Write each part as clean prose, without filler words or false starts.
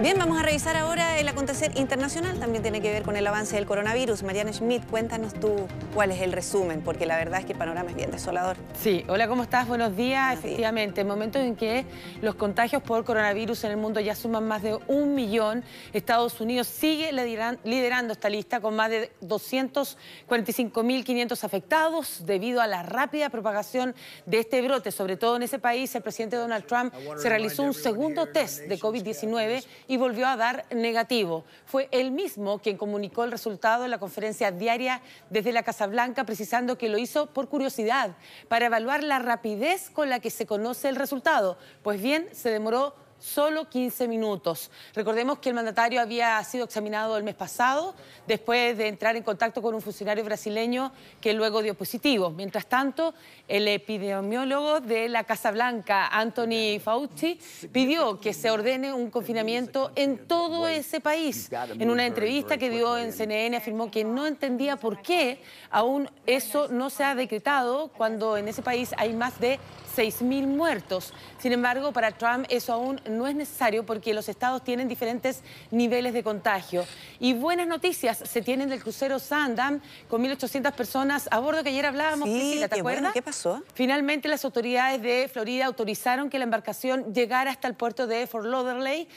Bien, vamos a revisar ahora el acontecer internacional. También tiene que ver con el avance del coronavirus. Mariana Schmidt, cuéntanos tú cuál es el resumen, porque la verdad es que el panorama es bien desolador. Sí, hola, ¿cómo estás? Buenos días. Buenos días. Efectivamente, en momentos en que los contagios por coronavirus en el mundo ya suman más de 1 millón, Estados Unidos sigue liderando esta lista con más de 245.500 afectados debido a la rápida propagación de este brote. Sobre todo en ese país, el presidente Donald Trump se realizó un segundo test de COVID-19 y volvió a dar negativo. Fue él mismo quien comunicó el resultado en la conferencia diaria desde la Casa Blanca, precisando que lo hizo por curiosidad, para evaluar la rapidez con la que se conoce el resultado. Pues bien, se demoró solo 15 minutos. Recordemos que el mandatario había sido examinado el mes pasado, después de entrar en contacto con un funcionario brasileño que luego dio positivo. Mientras tanto, el epidemiólogo de la Casa Blanca, Anthony Fauci, pidió que se ordene un confinamiento en todo ese país. En una entrevista que dio en CNN afirmó que no entendía por qué aún eso no se ha decretado cuando en ese país hay más de 6.000 muertos. Sin embargo, para Trump eso aún no es necesario porque los estados tienen diferentes niveles de contagio. Y buenas noticias se tienen del crucero Sandam con 1.800 personas a bordo, que ayer hablábamos, Sí, Priscila, ¿te acuerdas? Bueno, ¿qué pasó? Finalmente las autoridades de Florida autorizaron que la embarcación llegara hasta el puerto de Fort Lauderdale.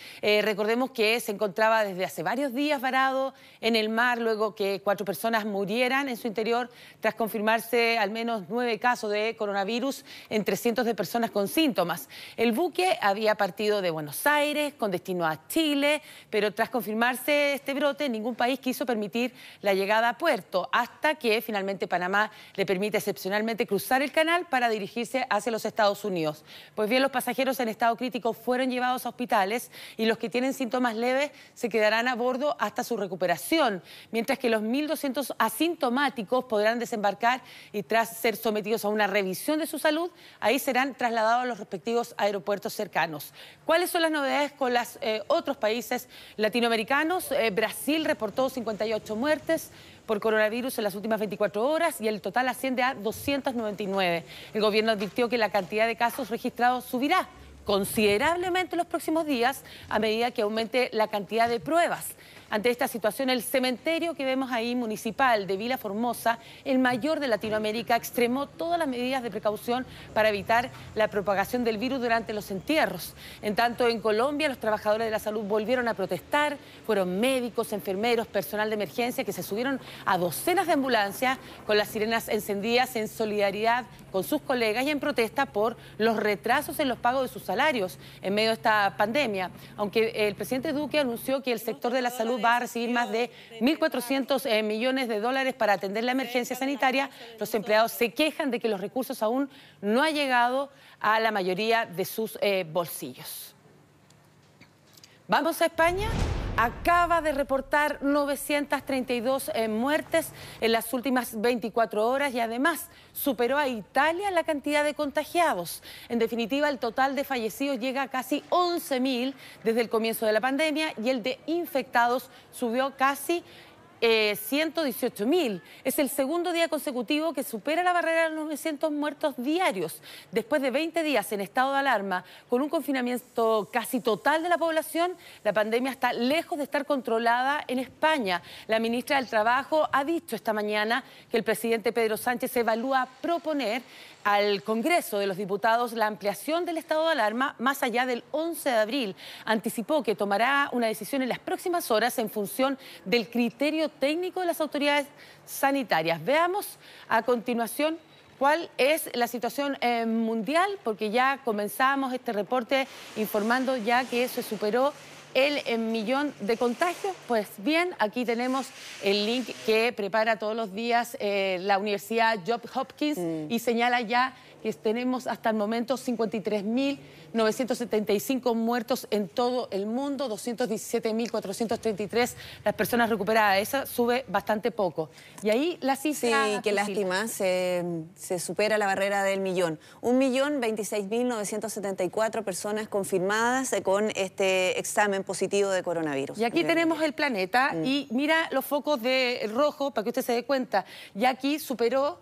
Recordemos que se encontraba desde hace varios días varado en el mar, luego que 4 personas murieran en su interior tras confirmarse al menos 9 casos de coronavirus entre cientos de personas con síntomas. El buque había partido de Buenos Aires con destino a Chile, pero tras confirmarse este brote, ningún país quiso permitir la llegada a puerto, hasta que finalmente Panamá le permite excepcionalmente cruzar el canal para dirigirse hacia los Estados Unidos. Pues bien, los pasajeros en estado crítico fueron llevados a hospitales y los que tienen síntomas leves se quedarán a bordo hasta su recuperación, mientras que los 1.200 asintomáticos podrán desembarcar y tras ser sometidos a una revisión de su salud, ahí serán trasladados a los respectivos aeropuertos cercanos. ¿Cuáles son las novedades con los otros países latinoamericanos? Brasil reportó 58 muertes por coronavirus en las últimas 24 horas y el total asciende a 299. El gobierno advirtió que la cantidad de casos registrados subirá considerablemente en los próximos días a medida que aumente la cantidad de pruebas. Ante esta situación, el cementerio que vemos ahí, municipal de Vila Formosa, el mayor de Latinoamérica, extremó todas las medidas de precaución para evitar la propagación del virus durante los entierros. En tanto, en Colombia, los trabajadores de la salud volvieron a protestar. Fueron médicos, enfermeros, personal de emergencia que se subieron a docenas de ambulancias con las sirenas encendidas en solidaridad con sus colegas y en protesta por los retrasos en los pagos de sus salarios en medio de esta pandemia. Aunque el presidente Duque anunció que el sector de la salud va a recibir más de 1.400 millones de dólares para atender la emergencia sanitaria, los empleados se quejan de que los recursos aún no han llegado a la mayoría de sus bolsillos. Vamos a España. Acaba de reportar 932 muertes en las últimas 24 horas y además superó a Italia la cantidad de contagiados. En definitiva, el total de fallecidos llega a casi 11.000 desde el comienzo de la pandemia y el de infectados subió casi 118.000. Es el segundo día consecutivo que supera la barrera de los 900 muertos diarios. Después de 20 días en estado de alarma, con un confinamiento casi total de la población, la pandemia está lejos de estar controlada en España. La ministra del Trabajo ha dicho esta mañana que el presidente Pedro Sánchez evalúa proponer al Congreso de los Diputados la ampliación del estado de alarma más allá del 11 de abril. Anticipó que tomará una decisión en las próximas horas en función del criterio técnico de las autoridades sanitarias. Veamos a continuación cuál es la situación mundial, porque ya comenzamos este reporte informando ya que se superó el millón de contagios. Pues bien, aquí tenemos el link que prepara todos los días la Universidad Johns Hopkins y señala ya que tenemos hasta el momento 53.975 muertos en todo el mundo, 217.433 las personas recuperadas. Esa sube bastante poco. Y ahí la cifra... Sí, qué lástima, se supera la barrera del millón. 1.026.974 personas confirmadas con este examen positivo de coronavirus. Y aquí tenemos el planeta y mira los focos de rojo para que usted se dé cuenta. Ya aquí superó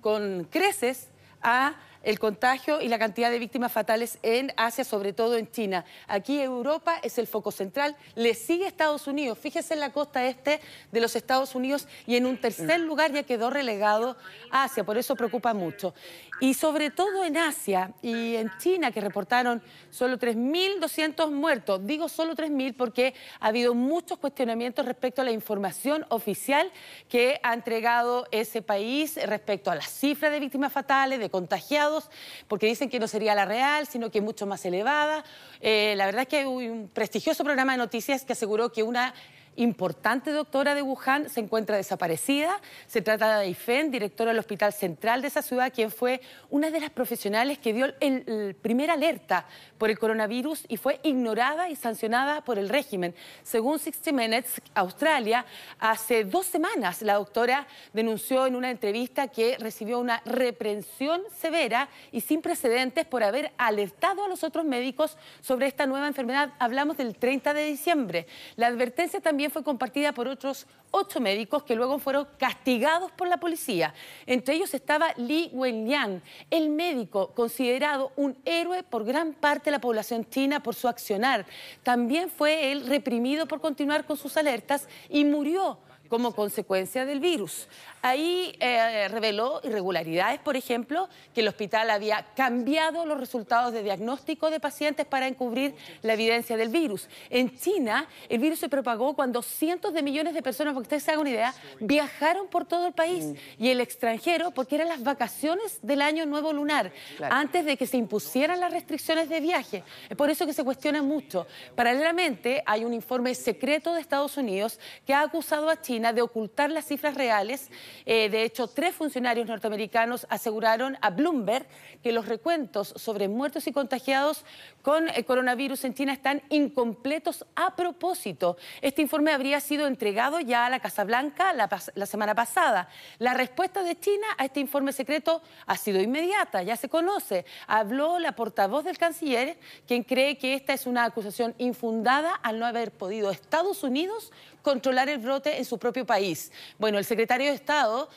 con creces a el contagio y la cantidad de víctimas fatales en Asia, sobre todo en China. Aquí Europa es el foco central, le sigue Estados Unidos. Fíjese en la costa este de los Estados Unidos y en un tercer lugar ya quedó relegado Asia, por eso preocupa mucho. Y sobre todo en Asia y en China, que reportaron solo 3.200 muertos. Digo solo 3.000 porque ha habido muchos cuestionamientos respecto a la información oficial que ha entregado ese país respecto a las cifras de víctimas fatales, de contagiados, porque dicen que no sería la real, sino que es mucho más elevada. La verdad es que hay un prestigioso programa de noticias que aseguró que una importante doctora de Wuhan se encuentra desaparecida. Se trata de Yifeng, directora del Hospital Central de esa ciudad, quien fue una de las profesionales que dio el primer alerta por el coronavirus y fue ignorada y sancionada por el régimen. Según 60 Minutes, Australia, hace 2 semanas la doctora denunció en una entrevista que recibió una reprensión severa y sin precedentes por haber alertado a los otros médicos sobre esta nueva enfermedad. Hablamos del 30 de diciembre. La advertencia también fue compartida por otros 8 médicos que luego fueron castigados por la policía. Entre ellos estaba Li Wenliang, el médico considerado un héroe por gran parte de la población china por su accionar. También fue él reprimido por continuar con sus alertas y murió como consecuencia del virus. Ahí reveló irregularidades, por ejemplo, que el hospital había cambiado los resultados de diagnóstico de pacientes para encubrir la evidencia del virus. En China, el virus se propagó cuando cientos de millones de personas, para que ustedes se hagan una idea, viajaron por todo el país y el extranjero, porque eran las vacaciones del Año Nuevo Lunar, antes de que se impusieran las restricciones de viaje. Es por eso que se cuestiona mucho. Paralelamente, hay un informe secreto de Estados Unidos que ha acusado a China de ocultar las cifras reales. De hecho, 3 funcionarios norteamericanos aseguraron a Bloomberg que los recuentos sobre muertos y contagiados con el coronavirus en China están incompletos a propósito. Este informe habría sido entregado ya a la Casa Blanca la semana pasada. La respuesta de China a este informe secreto ha sido inmediata, ya se conoce. Habló la portavoz del canciller, quien cree que esta es una acusación infundada al no haber podido Estados Unidos controlar el brote en su propio país. Bueno, el secretario de Estado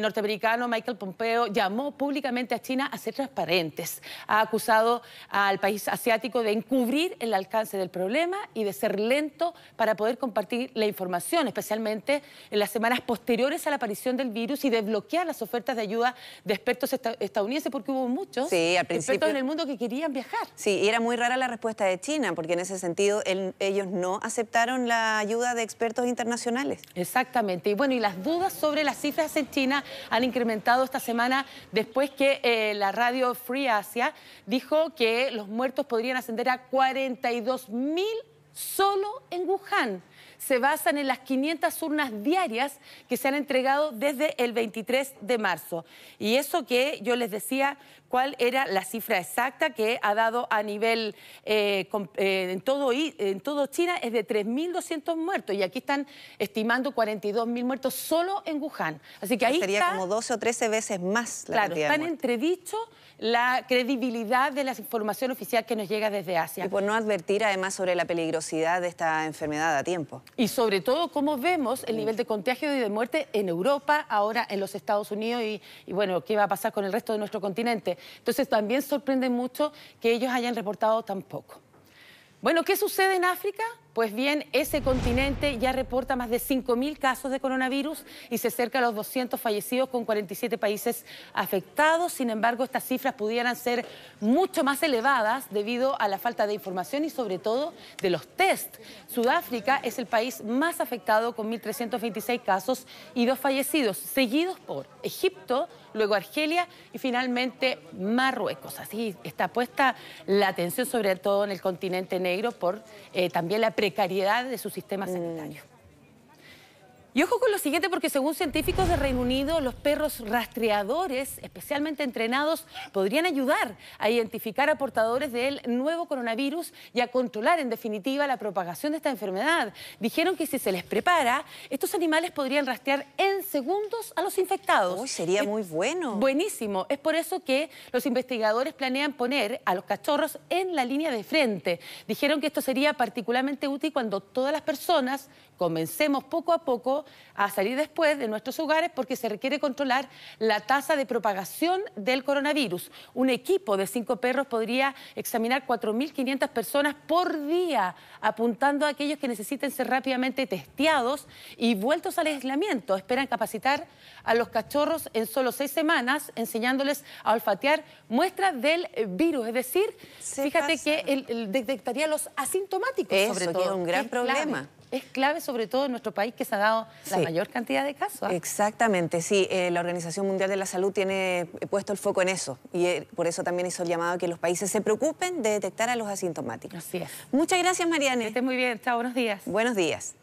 norteamericano Michael Pompeo llamó públicamente a China a ser transparentes. Ha acusado al país asiático de encubrir el alcance del problema y de ser lento para poder compartir la información, especialmente en las semanas posteriores a la aparición del virus, y de bloquear las ofertas de ayuda de expertos estadounidenses, porque hubo muchos expertos en el mundo que querían viajar. Sí, y era muy rara la respuesta de China, porque en ese sentido ellos no aceptaron la ayuda de expertos internacionales. Exactamente. Y bueno, y las dudas sobre las cifras en China han incrementado esta semana después que la radio Free Asia dijo que los muertos podrían ascender a 42.000 solo en Wuhan. Se basan en las 500 urnas diarias que se han entregado desde el 23 de marzo. Y eso que yo les decía cuál era la cifra exacta que ha dado a nivel en todo China es de 3.200 muertos. Y aquí están estimando 42.000 muertos solo en Wuhan. Así que ahí sería como 12 o 13 veces más la cantidad de están muertos. entredicho la credibilidad de la información oficial que nos llega desde Asia. Y por no advertir además sobre la peligrosidad de esta enfermedad a tiempo. Y sobre todo cómo vemos el nivel de contagio y de muerte en Europa, ahora en los Estados Unidos y bueno, qué va a pasar con el resto de nuestro continente. Entonces también sorprende mucho que ellos hayan reportado tan poco. Bueno, ¿qué sucede en África? Pues bien, ese continente ya reporta más de 5.000 casos de coronavirus y se acerca a los 200 fallecidos, con 47 países afectados. Sin embargo, estas cifras pudieran ser mucho más elevadas debido a la falta de información y sobre todo de los test. Sudáfrica es el país más afectado, con 1.326 casos y 2 fallecidos, seguidos por Egipto, luego Argelia y finalmente Marruecos. Así está puesta la atención sobre todo en el continente negro por también la precariedad de su sistema sanitario. Y ojo con lo siguiente, porque según científicos de Reino Unido, los perros rastreadores especialmente entrenados podrían ayudar a identificar a portadores del nuevo coronavirus y a controlar en definitiva la propagación de esta enfermedad. Dijeron que si se les prepara, estos animales podrían rastrear en segundos a los infectados. Uy, sería muy bueno. Buenísimo. Es por eso que los investigadores planean poner a los cachorros en la línea de frente. Dijeron que esto sería particularmente útil cuando todas las personas comencemos poco a poco perro a salir después de nuestros hogares porque se requiere controlar la tasa de propagación del coronavirus. Un equipo de 5 perros podría examinar 4.500 personas por día, apuntando a aquellos que necesiten ser rápidamente testeados y vueltos al aislamiento. Esperan capacitar a los cachorros en solo 6 semanas, enseñándoles a olfatear muestras del virus. Es decir, fíjate que detectaría los asintomáticos, sobre todo. Eso, que es un gran problema. Es clave, sobre todo en nuestro país, que se ha dado la mayor cantidad de casos. Exactamente, sí. La Organización Mundial de la Salud tiene puesto el foco en eso. Y por eso también hizo el llamado a que los países se preocupen de detectar a los asintomáticos. Así es. Muchas gracias, Mariane. Que estés muy bien. Chao, buenos días. Buenos días.